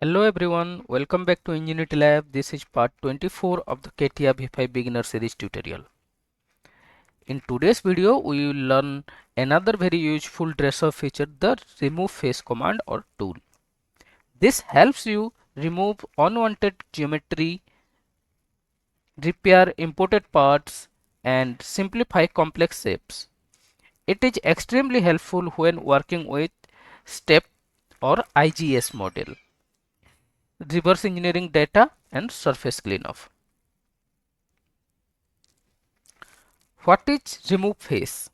Hello everyone, welcome back to Enginuity Lab. This is part 24 of the CATIA V5 beginner series tutorial. In today's video, we will learn another very useful dresser feature, the remove face command or tool. This helps you remove unwanted geometry, repair imported parts, and simplify complex shapes. It is extremely helpful when working with step or IGES model, reverse engineering data, and surface cleanup. What is remove face?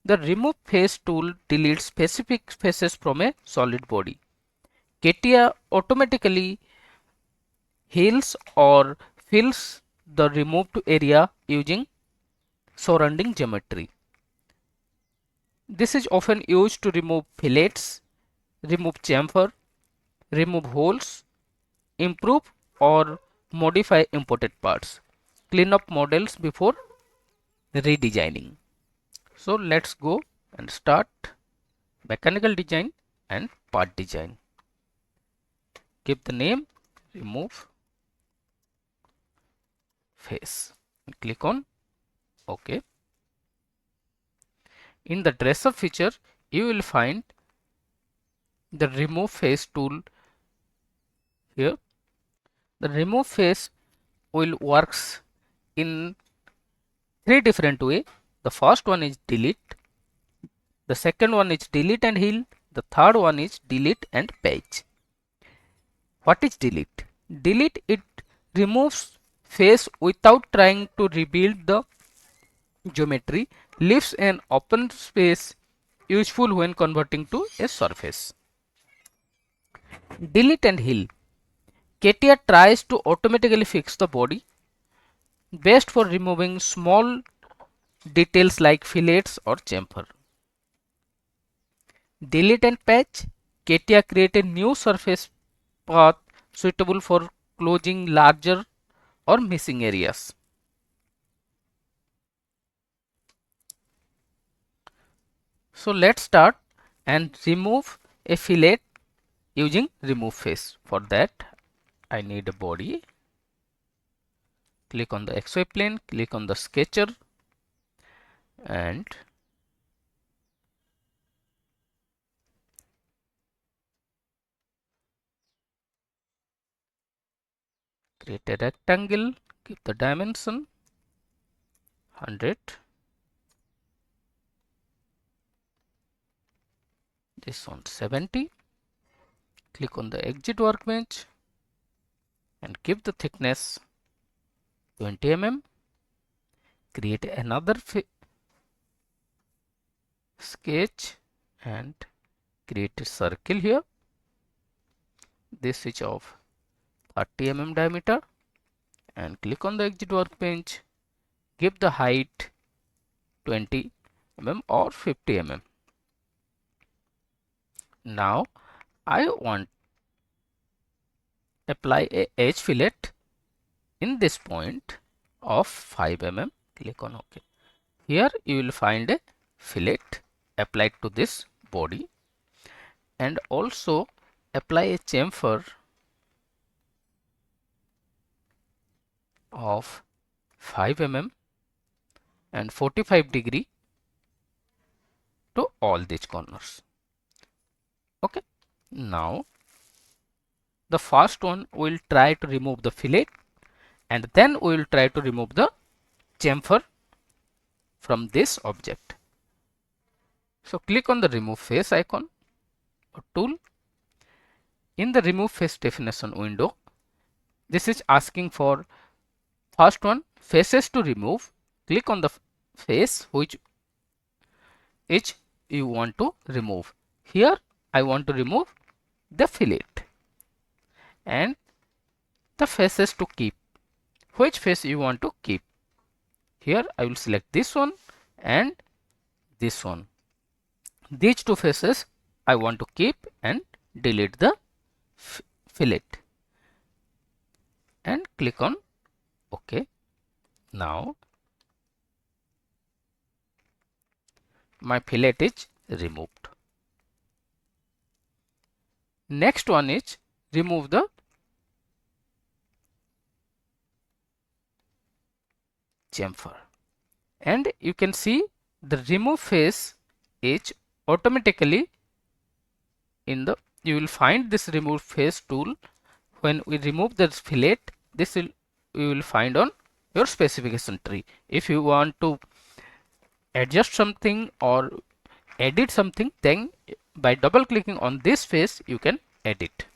The remove face tool deletes specific faces from a solid body. CATIA automatically heals or fills the removed area using surrounding geometry. This is often used to remove fillets, remove chamfer, remove holes, improve or modify imported parts, clean up models before redesigning. So let's go and start mechanical design and part design. Give the name remove face and click on OK. In the dresser feature, you will find the remove face tool here. The remove face will works in three different way. The first one is delete, the second one is delete and heal, the third one is delete and patch. What is delete? Delete, it removes face without trying to rebuild the geometry, leaves an open space useful when converting to a surface. Delete and heal. CATIA tries to automatically fix the body, best for removing small details like fillets or chamfer. Delete and patch. CATIA create a new surface path suitable for closing larger or missing areas. So let's start and remove a fillet using remove face. For that, I need a body. Click on the XY plane, click on the sketcher and create a rectangle. Give the dimension 100. This one 70. Click on the exit workbench and give the thickness 20 mm. Create another sketch and create a circle here. This is of 30 mm diameter and click on the exit workbench. Give the height 20 mm or 50 mm. Now I want apply a edge fillet in this point of 5 mm. Click on OK. Here you will find a fillet applied to this body and also apply a chamfer of 5 mm and 45° to all these corners. Okay. Now the first one will try to remove the fillet and then we will try to remove the chamfer from this object. So click on the remove face icon or tool. In the remove face definition window, this is asking for first one faces to remove. Click on the face which you want to remove. Here I want to remove the fillet and the faces to keep. Which face you want to keep? Here I will select this one and this one. These two faces I want to keep and delete the fillet and click on OK. Now my fillet is removed. Next one is remove the chamfer, and you can see the remove face is automatically in the, you will find this remove face tool when we remove the fillet. This will, you will find on your specification tree. If you want to adjust something or edit something, then by double clicking on this face you can edit.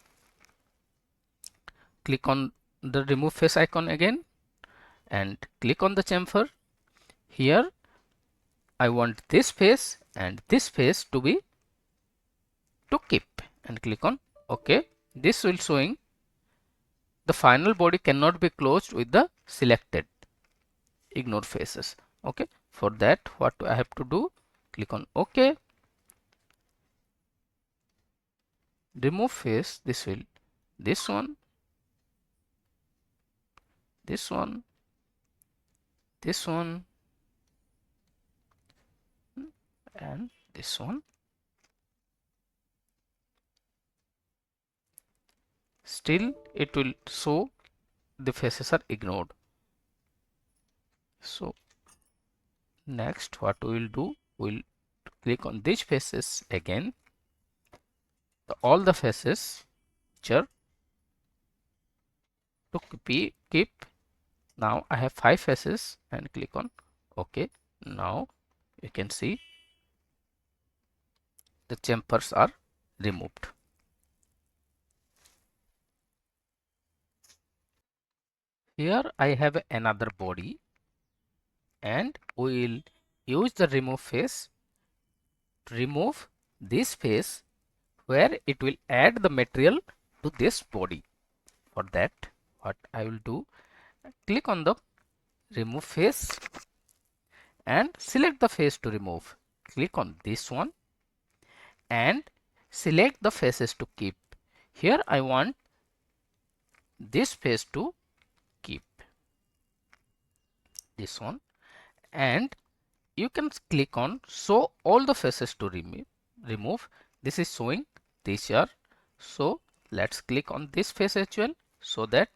Click on the remove face icon again and click on the chamfer. Here I want this face and this face to be to keep, and click on OK. This will showing the final body cannot be closed with the selected ignore faces. Okay, for that what I have to do, click on OK. Remove face, this will, this one, this one, this one, and this one. Still it will show the faces are ignored. So next what we will do, we'll click on these faces again, all the faces which are to keep. Now I have 5 faces and click on OK. Now you can see the chamfers are removed. Here I have another body and we will use the remove face to remove this face where it will add the material to this body. For that what I will do, click on the remove face and select the face to remove. Click on this one and select the faces to keep. Here I want this face to keep, this one, and you can click on show all the faces to remove. This is showing these are. So let's click on this face as well so that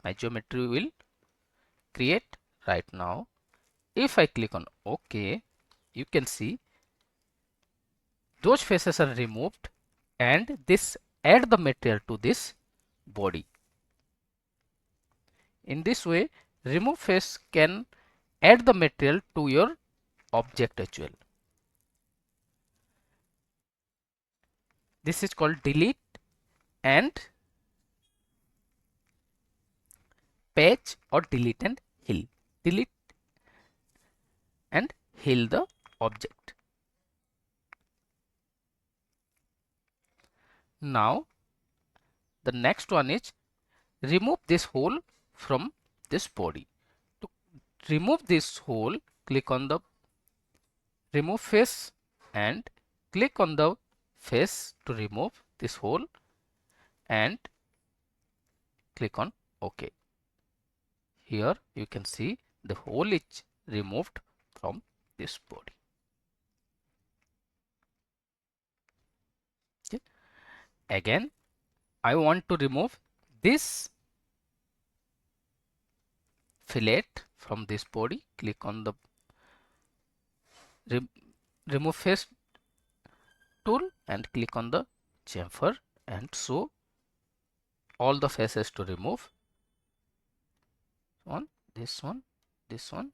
my geometry will create right now. If I click on OK, you can see those faces are removed and this add the material to this body. In this way, remove face can add the material to your object as well. This is called delete and patch or delete and heal. Delete and heal the object. Now the next one is remove this hole from this body. To remove this hole, click on the remove face and click on the face to remove this hole and click on OK. Here you can see the hole is removed from this body. Okay. Again, I want to remove this fillet from this body. Click on the remove face tool and click on the chamfer and show all the faces to remove. This one, this one,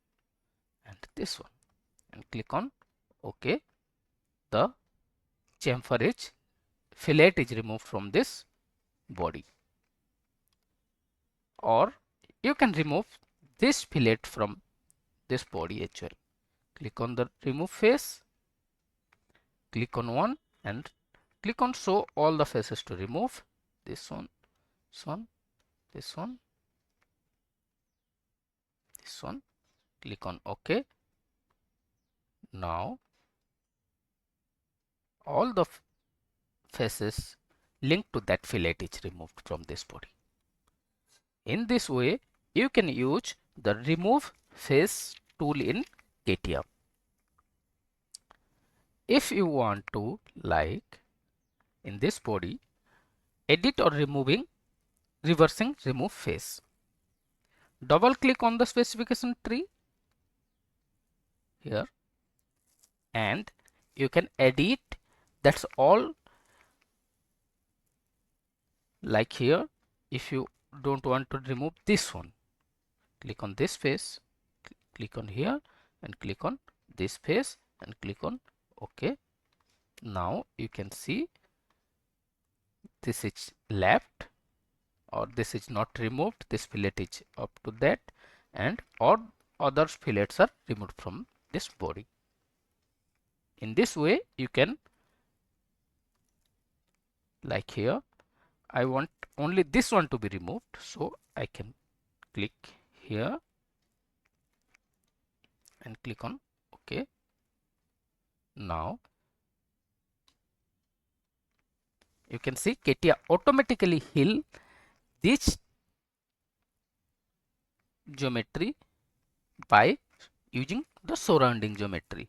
and this one, and click on OK. The chamfer is fillet is removed from this body. Or you can remove this fillet from this body as well. Click on the remove face, click on one and click on show all the faces to remove. This one, this one, this one, this one. Click on OK. Now all the faces linked to that fillet is removed from this body. In this way, you can use the remove face tool in CATIA. If you want to, like in this body, edit or removing reversing remove face. Double click on the specification tree here and you can edit. That's all. Like here, if you don't want to remove this one, click on this face, click on here and click on this face and click on OK. Now you can see this is left, or this is not removed. This fillet is up to that, and all other fillets are removed from this body. In this way you can, like here, I want only this one to be removed, so I can click here and click on OK. Now you can see CATIA automatically heal this geometry by using the surrounding geometry.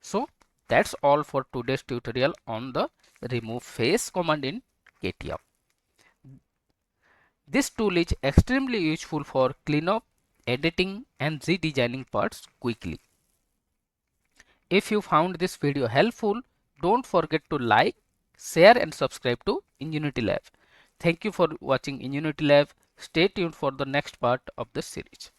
So that's all for today's tutorial on the remove face command in CATIA. This tool is extremely useful for cleanup, editing and redesigning parts quickly. If you found this video helpful, don't forget to like, share and subscribe to Enginuity Lab. Thank you for watching Enginuity Lab. Stay tuned for the next part of the series.